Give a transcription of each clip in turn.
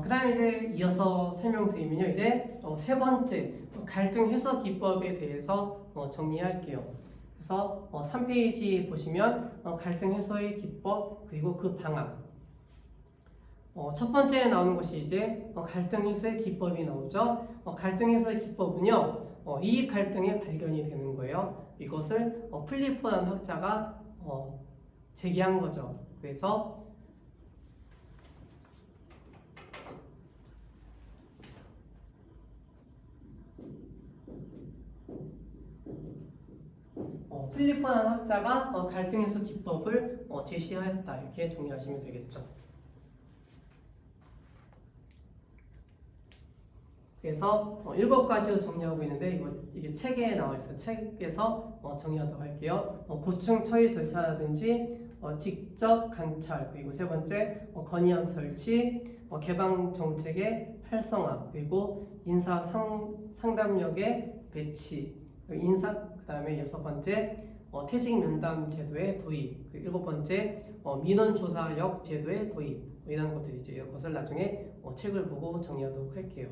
그 다음에 이제 이어서 설명드리면요. 이제 세 번째 갈등 해소 기법에 대해서 정리할게요. 그래서 3페이지 보시면 갈등 해소의 기법 그리고 그 방안. 첫 번째에 나오는 것이 이제 갈등 해소의 기법이 나오죠. 갈등 해소의 기법은요. 이익 갈등의 발견이 되는 거예요. 이것을 플리포라는 학자가 제기한 거죠. 그래서 필리포라는 학자가 갈등 해소 기법을 제시하였다. 이렇게 정리하시면 되겠죠. 그래서 7가지로 정리하고 있는데 이게 책에 나와 있어요. 책에서 정리하도록 할게요. 고충 처리 절차라든지 직접 관찰, 그리고 세 번째 건의함 설치, 개방 정책의 활성화, 그리고 인사 상담력의 배치, 그다음에 6번째 퇴직 면담 제도의 도입, 7번째 민원 조사역 제도의 도입, 이런 것들이죠. 이것을 나중에 책을 보고 정리하도록 할게요.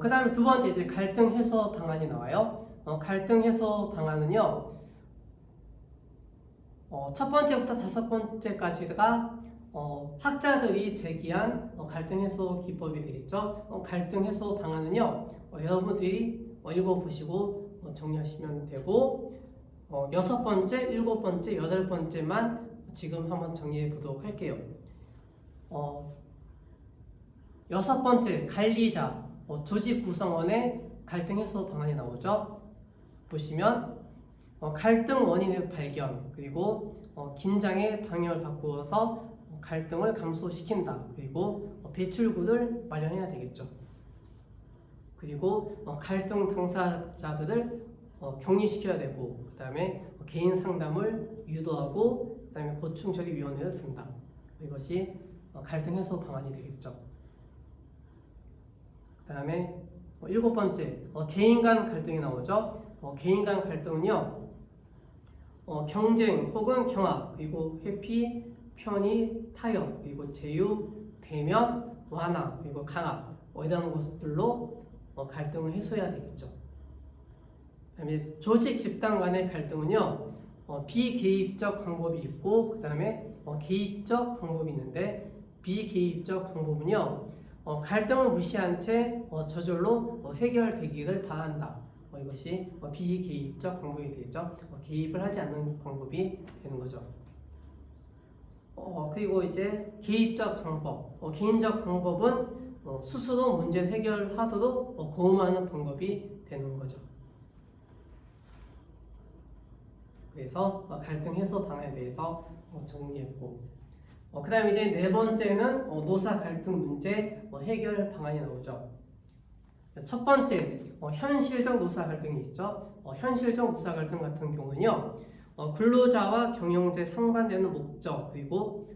그 다음에 두 번째 이제 갈등 해소 방안이 나와요. 갈등 해소 방안은요, 첫 번째부터 5번째까지가 학자들이 제기한 갈등 해소 기법이 되겠죠. 갈등 해소 방안은요, 여러분들이 읽어보시고 정리하시면 되고, 6번째, 7번째, 8번째만 지금 한번 정리해 보도록 할게요. 6번째, 관리자, 조직 구성원의 갈등 해소 방안이 나오죠. 보시면 갈등 원인의 발견, 그리고 긴장의 방향을 바꾸어서 갈등을 감소시킨다. 그리고 배출구를 마련해야 되겠죠. 그리고 갈등 당사자들을 격리시켜야 되고, 그 다음에 개인 상담을 유도하고, 그 다음에 고충처리위원회를 둔다. 이것이 갈등 해소 방안이 되겠죠. 그 다음에 7번째, 개인 간 갈등이 나오죠. 개인 간 갈등은요, 경쟁 혹은 경합, 그리고 회피, 편의, 타협, 그리고 제휴, 대면, 완화, 그리고 강압, 이런 것들로 갈등을 해소해야 되겠죠. 그 다음에 조직 집단 간의 갈등은요, 비개입적 방법이 있고, 그 다음에 개입적 방법이 있는데, 비개입적 방법은요, 갈등을 무시한 채 저절로 해결되기를 바란다. 이것이 비개입적 방법이 되겠죠. 개입을 하지 않는 방법이 되는 거죠. 그리고 이제 개입적 방법, 개인적 방법은 스스로 문제를 해결하도록 고음하는 방법이 되는 거죠. 그래서 갈등 해소 방안에 대해서 정리했고, 그 다음에 이제 네 번째는 노사 갈등 문제 해결 방안이 나오죠. 첫 번째, 현실적 노사 갈등이 있죠. 현실적 노사 갈등 같은 경우는요, 근로자와 경영자의 상반되는 목적, 그리고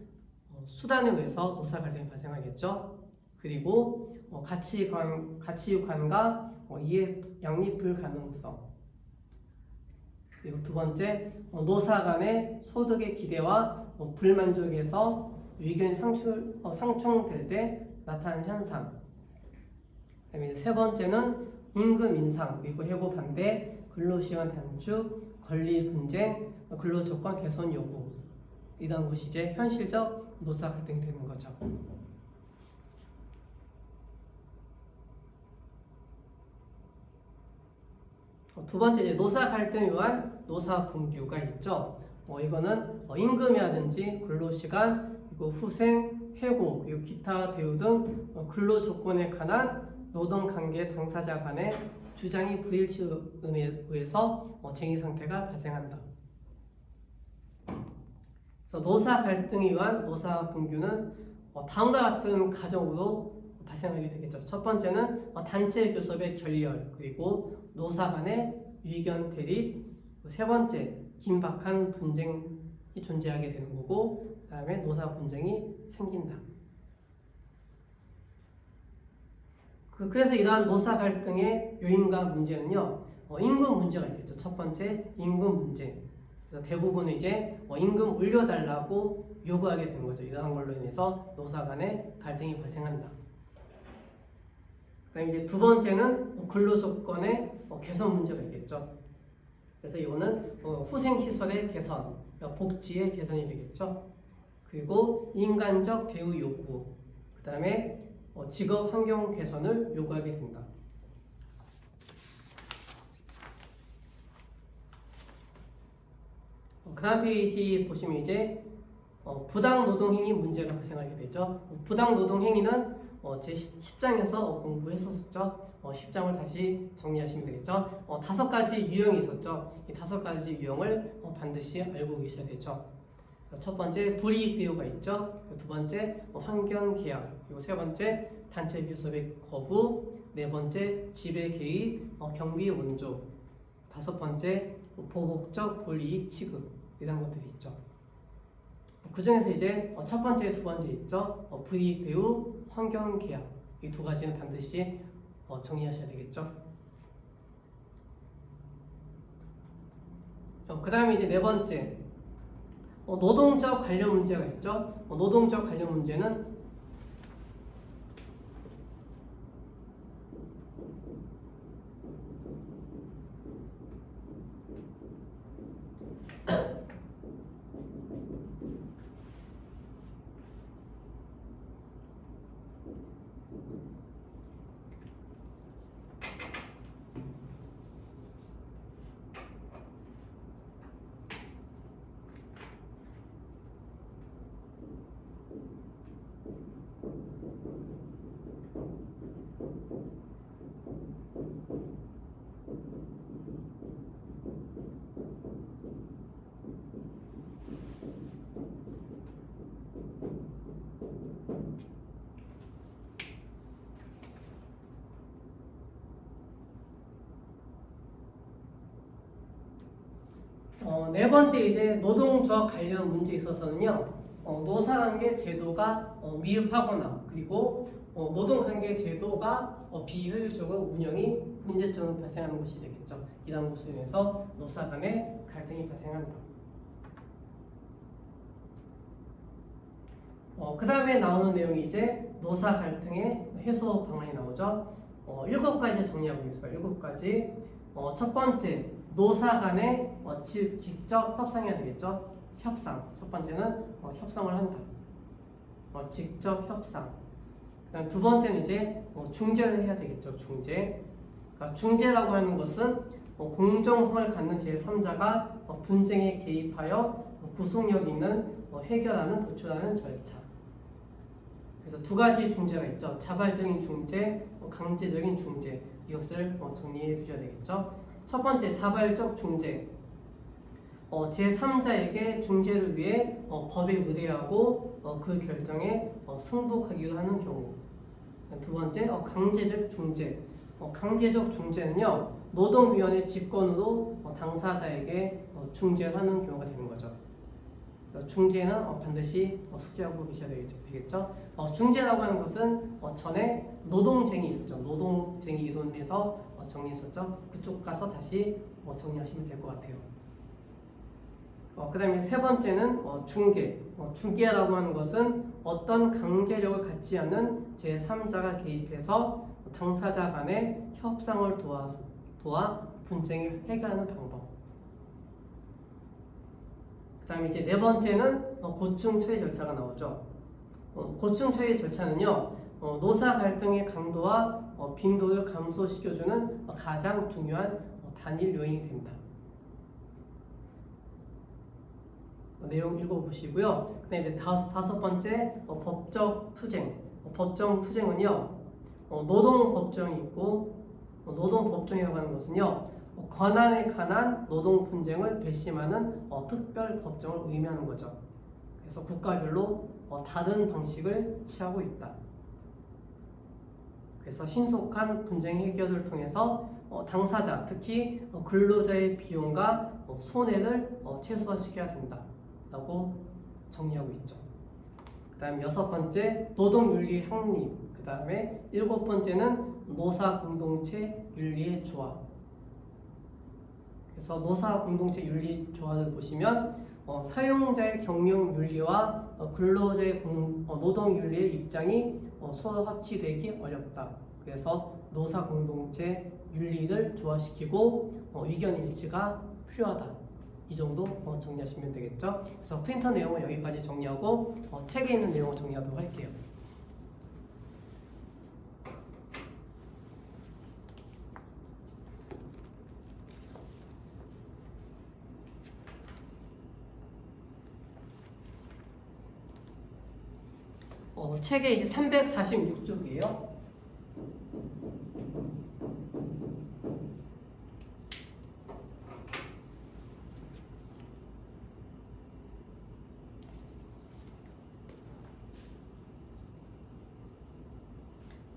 수단에 의해서 노사 갈등이 발생하겠죠. 그리고 가치관과 이해 양립 불가능성. 그리고 두 번째, 노사 간의 소득의 기대와 불만족에서 의견이 상충될 때 나타나는 현상. 그다음에 세 번째는 임금 인상, 그리고 해고 반대, 근로시간 단축, 권리 분쟁, 근로조건 개선 요구, 이런 것이 이제 현실적 노사 갈등이 되는 거죠. 두 번째, 이제 노사 갈등을 위한 노사 분규가 있죠. 이거는 임금이라든지 근로시간, 그리고 후생, 해고, 그리고 기타 대우 등 근로 조건에 관한 노동관계 당사자 간의 주장이 불일치에 의해서 쟁의 상태가 발생한다. 그래서 노사 갈등에 의한 노사 분규는 다음과 같은 과정으로 발생하게 되겠죠. 첫 번째는 단체 교섭의 결렬, 그리고 노사 간의 의견 대립, 세 번째 긴박한 분쟁이 존재하게 되는 거고, 그 다음에 노사 분쟁이 생긴다. 그래서 이러한 노사 갈등의 요인과 문제는요, 임금 문제가 있겠죠. 첫 번째, 임금 문제. 그래서 대부분은 이제 임금 올려달라고 요구하게 되는 거죠. 이러한 걸로 인해서 노사 간의 갈등이 발생한다. 그다음 이제 두 번째는 근로 조건의 개선 문제가 있겠죠. 그래서 이거는 후생 시설의 개선, 복지의 개선이 되겠죠. 그리고 인간적 대우 요구, 그다음에 직업 환경 개선을 요구하게 된다. 그 다음 페이지 보시면 이제 부당 노동 행위 문제가 발생하게 되죠. 부당 노동 행위는 제 10장에서 공부했었죠. 10장을 다시 정리하시면 되겠죠. 5가지 유형이 있었죠. 이 5가지 유형을 반드시 알고 계셔야 되죠. 첫 번째 불이익 대우가 있죠. 두 번째 환경 계약, 그리고 세 번째 단체 교섭의 거부, 네 번째 지배 개입, 경비 원조, 다섯 번째 보복적 불이익 취급, 이런 것들이 있죠. 그 중에서 이제 첫 번째, 두 번째 있죠. 불이익 대우, 환경 계약, 이 두 가지는 반드시 정리하셔야 되겠죠. 그 다음에 이제 네 번째 노동적 관련 문제가 있죠. 노동적 관련 문제는 네 번째 이제 노동조합 관련 문제에 있어서는요, 노사관계 제도가 미흡하거나 그리고 노동관계 제도가 비효율적으로 운영이 문제점을 발생하는 것이 되겠죠. 이런 것으로 인해서 노사 간의 갈등이 발생한다. 그 다음에 나오는 내용이 이제 노사 갈등의 해소 방안이 나오죠. 7가지 정리하고 있어요. 7가지. 첫 번째, 노사 간의 직접 협상해야 되겠죠. 협상. 첫 번째는 협상을 한다. 직접 협상. 그다음 두 번째는 이제 중재를 해야 되겠죠. 중재. 그러니까 중재라고 하는 것은 공정성을 갖는 제3자가 분쟁에 개입하여 구속력 있는 해결하는 도출하는 절차. 그래서 두 가지 중재가 있죠. 자발적인 중재, 강제적인 중재. 이것을 정리해 두셔야 되겠죠. 첫 번째, 자발적 중재. 제3자에게 중재를 위해 법에 의뢰하고 그 결정에 승복하기도 하는 경우. 두 번째, 강제적 중재. 강제적 중재는요, 노동위원회 직권으로 당사자에게 중재를 하는 경우가 되는 거죠. 중재는 반드시 숙지하고 계셔야 되겠죠. 중재라고 하는 것은 전에 노동쟁이 있었죠. 노동쟁이 이론에서 정리했었죠. 그쪽 가서 다시 정리하시면 될 것 같아요. 그 다음에 세 번째는 중개. 중개라고 하는 것은 어떤 강제력을 갖지 않는 제3자가 개입해서 당사자 간의 협상을 도와 분쟁을 해결하는 방법. 그 다음에 이제 네 번째는 고충 처리 절차가 나오죠. 고충 처리 절차는요, 노사 갈등의 강도와 빈도를 감소시켜주는 가장 중요한 단일 요인이 된다. 내용 읽어보시고요. 그다음에 다섯 번째 법적 투쟁. 법정 투쟁은요, 노동 법정이 있고 노동 법정이라고 하는 것은요, 권한에 관한 노동 분쟁을 배심하는 특별 법정을 의미하는 거죠. 그래서 국가별로 다른 방식을 취하고 있다. 그래서 신속한 분쟁 해결을 통해서 당사자, 특히 근로자의 비용과 손해를 최소화시켜야 된다 라고 정리하고 있죠. 그 다음에 여섯 번째, 노동윤리 확립. 그 다음에 일곱 번째는 노사 공동체 윤리의 조합. 그래서 노사 공동체 윤리 조항을 보시면 사용자의 경영 윤리와 근로자의 노동 윤리의 입장이 서로 합치되기 어렵다. 그래서 노사 공동체 윤리를 조화시키고 의견 일치가 필요하다. 이 정도 정리하시면 되겠죠. 그래서 프린터 내용은 여기까지 정리하고 책에 있는 내용을 정리하도록 할게요. 책에 이제 346쪽이에요.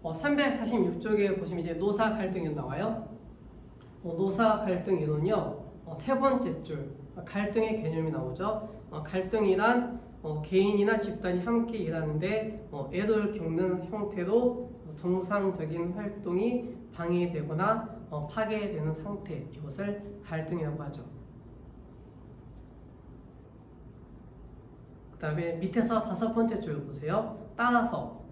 어, 346쪽에 보시면 이제 노사 갈등이 나와요. 노사 갈등 이론은요, 세 번째 줄 갈등의 개념이 나오죠. 갈등이란 개인이나 집단이 함께 일하는데 애도를 겪는 형태로 정상적인 활동이 방해되거나 파괴되는 상태, 이것을 갈등이라고 하죠. 그 다음에 밑에서 다섯 번째 줄 보세요. 따라서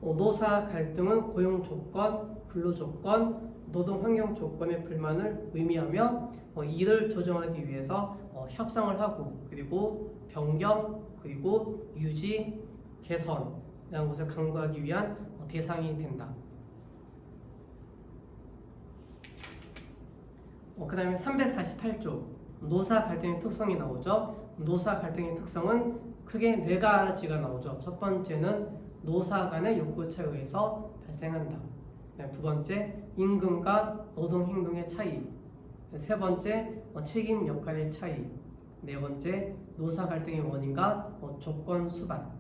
노사 갈등은 고용 조건, 근로 조건, 노동 환경 조건의 불만을 의미하며 이를 조정하기 위해서 협상을 하고, 그리고 변경, 그리고 유지, 개선이라는 것을 강구하기 위한 대상이 된다. 그 다음에 348조 노사 갈등의 특성이 나오죠. 노사 갈등의 특성은 크게 네 가지가 나오죠. 첫 번째는 노사 간의 욕구 차이에 의해서 발생한다. 두 번째, 임금과 노동 행동의 차이. 세 번째, 책임 역할의 차이. 네 번째, 노사 갈등의 원인과 조건 수반.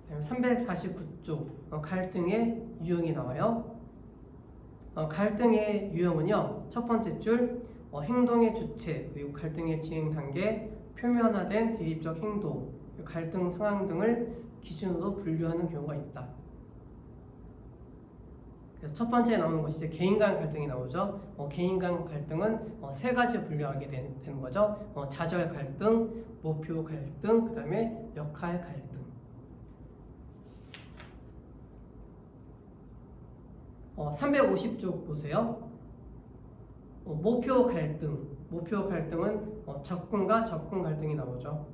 349조 갈등의 유형이 나와요. 갈등의 유형은요, 첫 번째 줄 행동의 주체, 그리고 갈등의 진행 단계, 표면화된 대립적 행동, 갈등 상황 등을 기준으로 분류하는 경우가 있다. 그래서 첫 번째 나오는 것이 이제 개인 간 갈등이 나오죠. 개인 간 갈등은 세 가지 분류하게 되는 거죠. 좌절 갈등, 목표 갈등, 그 다음에 역할 갈등. 350쪽 보세요. 목표 갈등. 목표 갈등은 접근과 접근 갈등이 나오죠.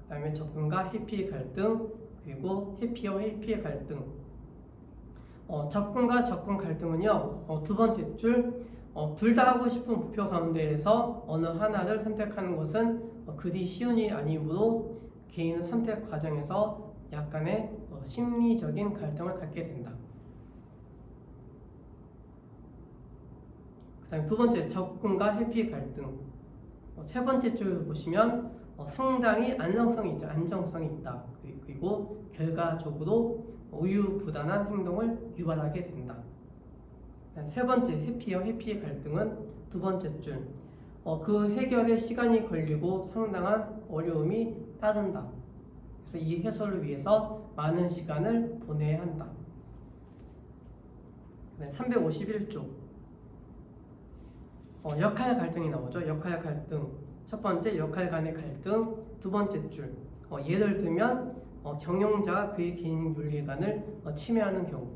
그 다음에 접근과 회피 갈등, 그리고 회피와 회피의 갈등. 접근과 접근 갈등은요, 두 번째 줄, 둘 다 하고 싶은 목표 가운데에서 어느 하나를 선택하는 것은 그리 쉬운 일이 아니므로 개인은 선택 과정에서 약간의 심리적인 갈등을 갖게 된다. 그 다음에 두 번째, 접근과 회피 갈등. 세 번째 줄 보시면 상당히 안정성이 있죠. 안정성이 있다. 그리고 결과적으로 우유부단한 행동을 유발하게 된다. 세 번째, 회피와 회피의 갈등은 두 번째 줄. 그 해결에 시간이 걸리고 상당한 어려움이 따른다. 그래서 이 해소를 위해서 많은 시간을 보내야 한다. 351조. 역할 갈등이 나오죠. 역할 갈등. 첫 번째, 역할 간의 갈등. 두 번째 줄. 예를 들면 경영자가 그의 개인 윤리관을 침해하는 경우.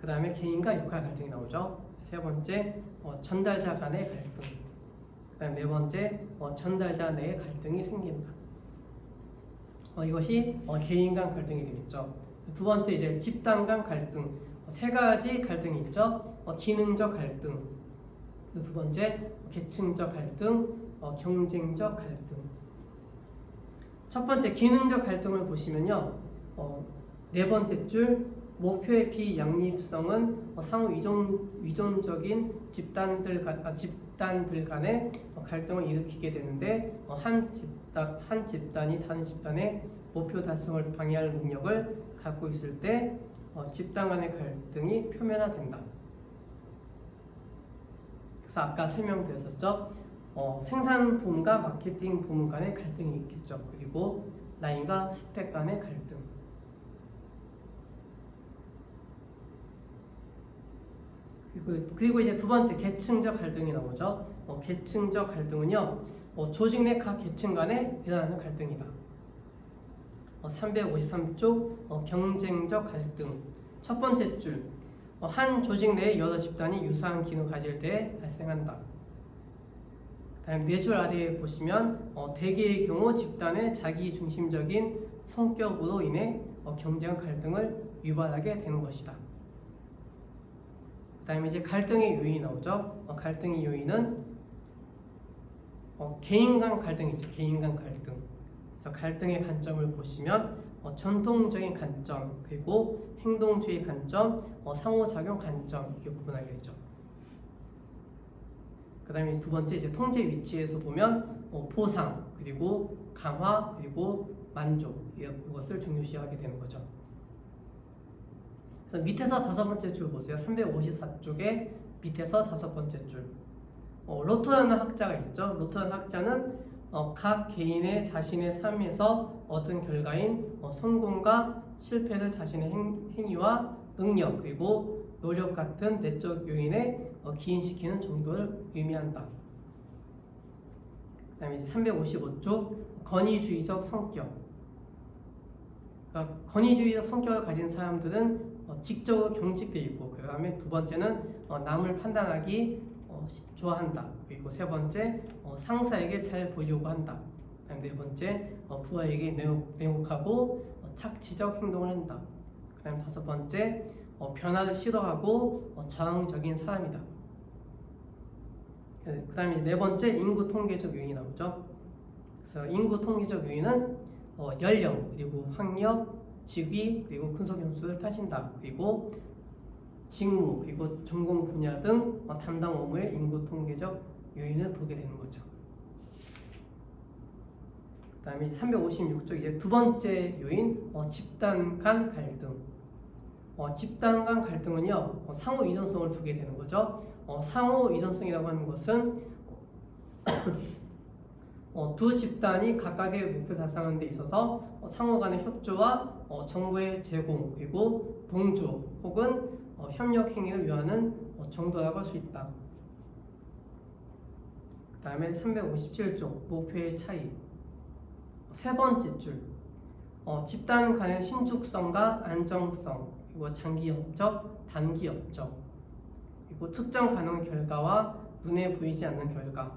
그 다음에 개인과 역할 갈등이 나오죠. 세 번째, 전달자 간의 갈등. 그 다음에 네 번째, 전달자 내의 갈등이 생긴다. 이것이 개인 간 갈등이 되겠죠. 두 번째, 이제 집단 간 갈등. 세 가지 갈등이 있죠. 기능적 갈등. 두 번째, 계층적 갈등, 경쟁적 갈등. 첫 번째, 기능적 갈등을 보시면요, 네 번째 줄, 목표의 비양립성은 상호 위존적인 집단들 간의 갈등을 일으키게 되는데 한 집단이 다른 집단의 목표 달성을 방해할 능력을 갖고 있을 때 집단 간의 갈등이 표면화된다. 그래서 아까 설명드렸었죠. 생산 부문과 마케팅 부문 간의 갈등이 있겠죠. 그리고 라인과 스택 간의 갈등. 그리고 이제 두 번째 계층적 갈등이 나오죠. 계층적 갈등은요, 조직 내 각 계층 간에 일어나는 갈등이다. 353쪽 경쟁적 갈등. 첫 번째 줄, 한 조직 내에 여러 집단이 유사한 기능을 가질 때 발생한다. 다음 네 줄 아래에 보시면 대개의 경우 집단의 자기중심적인 성격으로 인해 경쟁 갈등을 유발하게 되는 것이다. 그 다음에 이제 갈등의 요인이 나오죠. 갈등의 요인은 개인 간 갈등이죠. 개인 간 갈등. 그래서 갈등의 관점을 보시면 전통적인 관점, 그리고 행동주의 관점, 상호작용 관점, 이렇게 구분하게 되죠. 그 다음에 두 번째 이제 통제 위치에서 보면 보상, 그리고 강화, 그리고 만족, 이것을 중요시하게 되는 거죠. 그래서 밑에서 다섯 번째 줄 보세요. 354쪽에 밑에서 다섯 번째 줄. 로토라는 학자가 있죠. 로토라는 학자는 각 개인의 자신의 삶에서 얻은 결과인 성공과 실패를 자신의 행위와 능력, 그리고 노력 같은 내적 요인에 기인시키는 정도를 의미한다. 그 다음에 이제 355쪽 권위주의적 성격. 그러니까 권위주의적 성격을 가진 사람들은 직접으로 경직되어 있고, 그 다음에 두 번째는 남을 판단하기 좋아한다. 그리고 세 번째 상사에게 잘 보이려고 한다. 네 번째 부하에게 냉혹하고 착취적 행동을 한다. 그 다음 다섯 번째 변화를 싫어하고 저항적인 사람이다. 그 다음에 네 번째 인구 통계적 요인이 나오죠. 그래서 인구 통계적 요인은 연령, 그리고 학력, 직위, 그리고 근속 연수를 따진다. 그리고 직무, 그리고 전공 분야 등 담당 업무의 인구 통계적 요인을 보게 되는 거죠. 그 다음에 356쪽 이제 두 번째 요인 집단 간 갈등. 집단 간 갈등은요 상호 의존성을 두게 되는 거죠. 상호 의존성이라고 하는 것은 두 집단이 각각의 목표 달성하는 데 있어서 상호 간의 협조와 정보의 제공, 그리고 동조 혹은 협력 행위를 요하는 정도라고 할 수 있다. 그 다음에 357쪽 목표의 차이. 세 번째 줄 집단 간의 신축성과 안정성, 그리고 장기 업적, 단기 업적, 그리고 측정 가능한 결과와 눈에 보이지 않는 결과,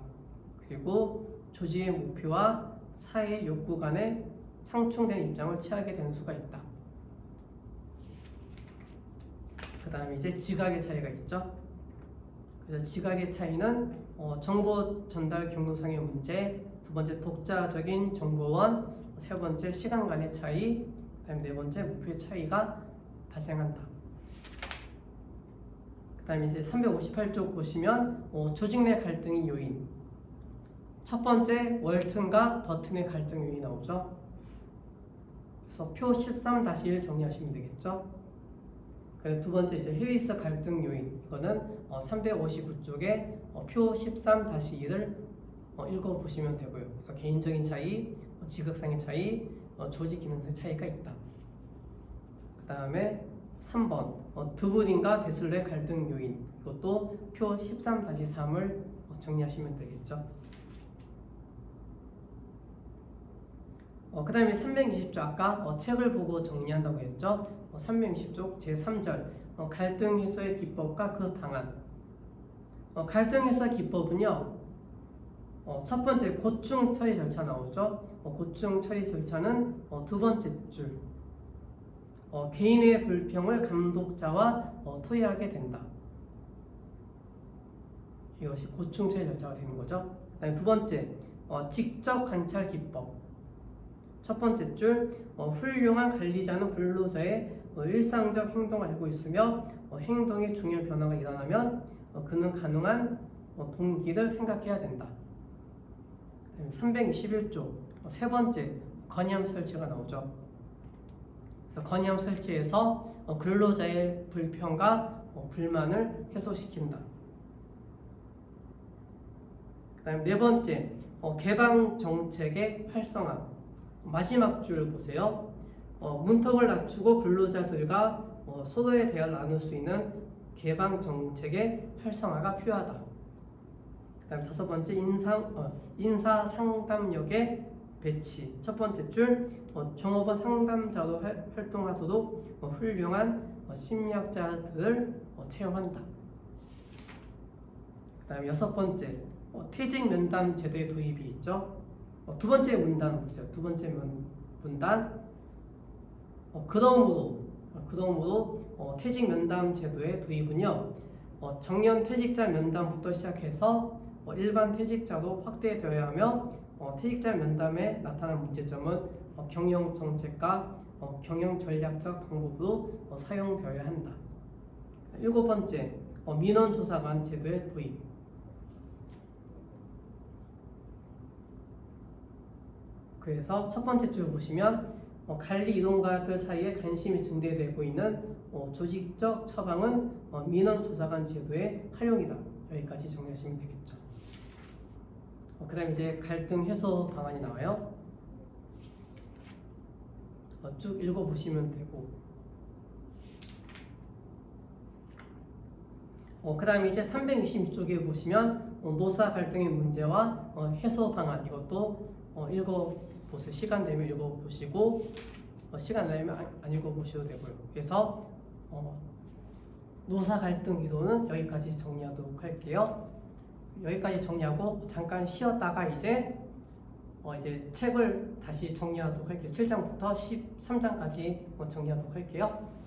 그리고 조직의 목표와 사회의 욕구 간의 상충된 입장을 취하게 되는 수가 있다. 그 다음에 이제 지각의 차이가 있죠. 그래서 지각의 차이는 정보 전달 경로상의 문제, 두 번째 독자적인 정보원, 세 번째 시간 간의 차이, 그다음에 네 번째 목표의 차이가 발생한다. 그다음에 이제 358쪽 보시면 조직 내 갈등의 요인. 첫 번째 월튼과 더튼의 갈등 요인이 나오죠. 그래서 표 13-1 정리하시면 되겠죠. 두 번째 이제 헤리스 갈등 요인. 이거는 359쪽에 표 13-1을 읽어보시면 되고요. 그래서 개인적인 차이, 지극상의 차이, 조직 기능의 차이가 있다. 그 다음에 3번 드브린과 데슬러의 갈등 요인. 이것도 표 13-3을 정리하시면 되겠죠. 그 다음에 360쪽 아까 책을 보고 정리한다고 했죠. 360쪽 제3절 갈등 해소의 기법과 그 방안. 갈등 해소의 기법은요, 첫 번째 고충 처리 절차 나오죠. 고충 처리 절차는 두 번째 줄 개인의 불평을 감독자와 토의하게 된다. 이것이 고충 처리 절차가 되는 거죠. 그다음에 두 번째 직접 관찰 기법. 첫 번째 줄 훌륭한 관리자는 근로자의 일상적 행동을 알고 있으며 행동에 중요한 변화가 일어나면 그는 가능한 동기를 생각해야 된다. 361조 세 번째 건의함 설치가 나오죠. 그래서 건의함 설치에서 근로자의 불평과 불만을 해소시킨다. 그다음 네 번째 개방 정책의 활성화. 마지막 줄 보세요. 문턱을 낮추고 근로자들과 서로의 대화를 나눌 수 있는 개방 정책의 활성화가 필요하다. 그다음 5번째 인사 상담력의 배치. 첫 번째 줄 종업원 상담자로 활동하도록 훌륭한 심리학자들을 채용한다. 그다음 6번째 퇴직 면담 제도의 도입이 있죠. 두 번째 문단 보세요. 두 번째 문단 그러므로 퇴직 면담 제도의 도입은요 정년 퇴직자 면담부터 시작해서 일반 퇴직자도 확대되어야 하며 퇴직자 면담에 나타난 문제점은 경영 정책과 경영 전략적 방법으로 사용되어야 한다. 7번째 민원조사관 제도의 도입. 그래서 첫 번째 줄 보시면 관리 이동가들 사이에 관심이 증대되고 있는 조직적 처방은 민원조사관 제도의 활용이다. 여기까지 정리하시면 되겠죠. 그 다음에 이제 갈등 해소 방안이 나와요. 쭉 읽어보시면 되고 그 다음에 이제 366쪽에 보시면 노사 갈등의 문제와 해소 방안 이것도 읽어보세요. 시간 되면 읽어보시고 시간 되면 안 읽어보셔도 되고요. 그래서 노사 갈등 이도는 여기까지 정리하도록 할게요. 여기까지 정리하고 잠깐 쉬었다가 이제 책을 다시 정리하도록 할게요. 7장부터 13장까지 정리하도록 할게요.